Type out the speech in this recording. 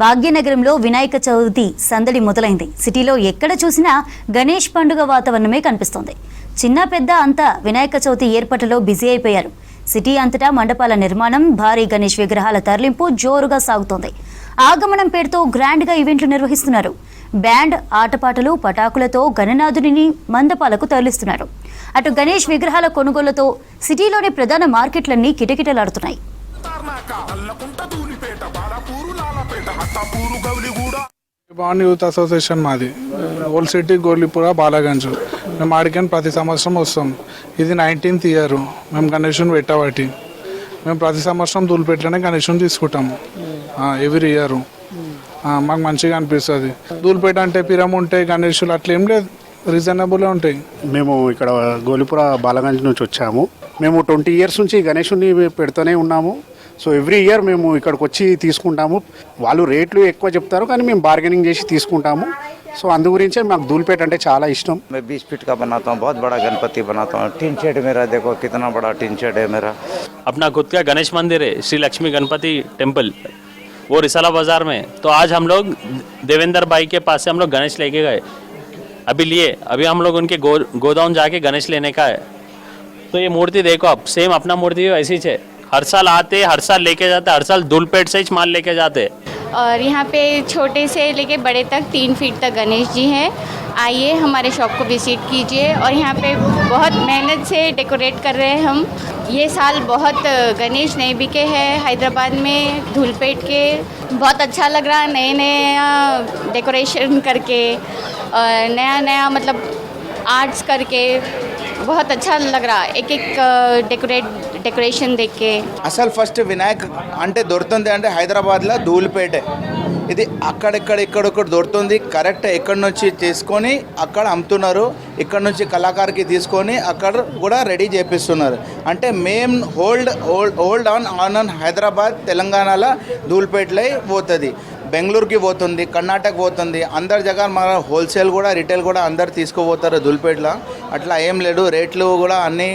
భాగ్యనగరంలో వినాయక చవితి సందడి మొదలైంది. సిటీలో ఎక్కడ చూసినా గణేష్ పండుగ వాతావరణమే కనిపిస్తోంది. చిన్న పెద్ద అంతా వినాయక చవితి ఏర్పాట్లలో బిజీ అయిపోయారు. సిటీ అంతటా మండపాల నిర్మాణం, భారీ గణేష్ విగ్రహాల తరలింపు జోరుగా సాగుతోంది. ఆగమనం పేరుతో గ్రాండ్గా ఈవెంట్లు నిర్వహిస్తున్నారు. బ్యాండ్, ఆటపాటలు, పటాకులతో గణనాథుడిని మండపాలకు తరలిస్తున్నారు. అటు గణేష్ విగ్రహాల కొనుగోలుతో సిటీలోని ప్రధాన మార్కెట్లన్నీ కిటకిటలాడుతున్నాయి. భవానీ యూత్ అసోసియేషన్ మాది ఓల్డ్ సిటీ గోర్లీపుర బాలాగంజ్. మేము ఆడికని ప్రతి సంవత్సరం వస్తాం. ఇది 19th ఇయర్ మేము గణేషుని పెట్టబట్టి. మేము ప్రతి సంవత్సరం ధూళిపేటలోనే గణేషుని తీసుకుంటాము ఎవ్రీ ఇయర్. మాకు మంచిగా అనిపిస్తుంది. ధూళిపేట అంటే పిరం ఉంటాయి, గణేషులు అట్లా ఏం లేదు, రీజనబుల్గా ఉంటాయి. మేము ఇక్కడ గోలిపుర బాలగంజ్ నుంచి వచ్చాము. మేము 20 years నుంచి గణేషుని పెడుతూనే ఉన్నాము. సో ఎవ్రీ ఇయర్ మేము ఇక్కడికి వచ్చి తీసుకుంటాము. వాళ్ళు రేట్లు ఎక్కువ చెప్తారు కానీ మేము బార్గెనింగ్ చేసి తీసుకుంటాము. సో అందు గురించే మాకు ధూళిపేట అంటే చాలా ఇష్టం. मैं 20 फीट का बनाता हूँ, बहुत बड़ा गणपति बनाता हूँ. टीन शेड मेरा देखो कितना बड़ा टीन शेड है मेरा. अपना खुद का गणेश मंदिर है, श्री लक्ष्मी गणपति टेम्पल, वो रिसाला बाजार में. तो आज हम लोग देवेंद्र भाई के पास से हम लोग गणेश लेके गए. अभी हम लोग उनके गोदाम जाके गणेश लेने का है. तो ये मूर्ति देखो, आप सेम अपना मूर्ति ऐसी है. हर साल आते, हर साल लेके जाते, हर साल धूलपेट से ही माल लेके जाते. और यहाँ पे छोटे से लेके बड़े तक 3 फीट तक गणेश जी हैं. आइए हमारे शॉप को विजिट कीजिए. और यहाँ पे बहुत मेहनत से डेकोरेट कर रहे हैं हम. ये साल बहुत गणेश नए बिके हैं हैदराबाद में, धूलपेट के. बहुत अच्छा लग रहा है नए नया डेकोरेशन करके, नया नया मतलब आर्ट्स करके बहुत अच्छा लग रहा है. एक डेकोरेशन देख के. అసలు ఫస్ట్ వినాయక్ అంటే దొరుకుతుంది అంటే హైదరాబాద్లో ధూళిపేటే. ఇది ఇక్కడ దొరుకుతుంది. కరెక్ట్ ఎక్కడి నుంచి తీసుకొని అక్కడ అమ్ముతున్నారు. ఇక్కడ నుంచి కళాకారుకి తీసుకొని అక్కడ కూడా రెడీ చేపిస్తున్నారు. అంటే మేము హోల్డ్ ఆన్ హైదరాబాద్, తెలంగాణలో ధూళిపేటలో పోతుంది, బెంగళూరుకి పోతుంది, కర్ణాటక పోతుంది. అందరి జగ మన హోల్సేల్ కూడా రిటైల్ కూడా అందరు తీసుకుపోతారు ధూళిపేటలో. అట్లా ఏం లేదు, రేట్లు కూడా అన్నీ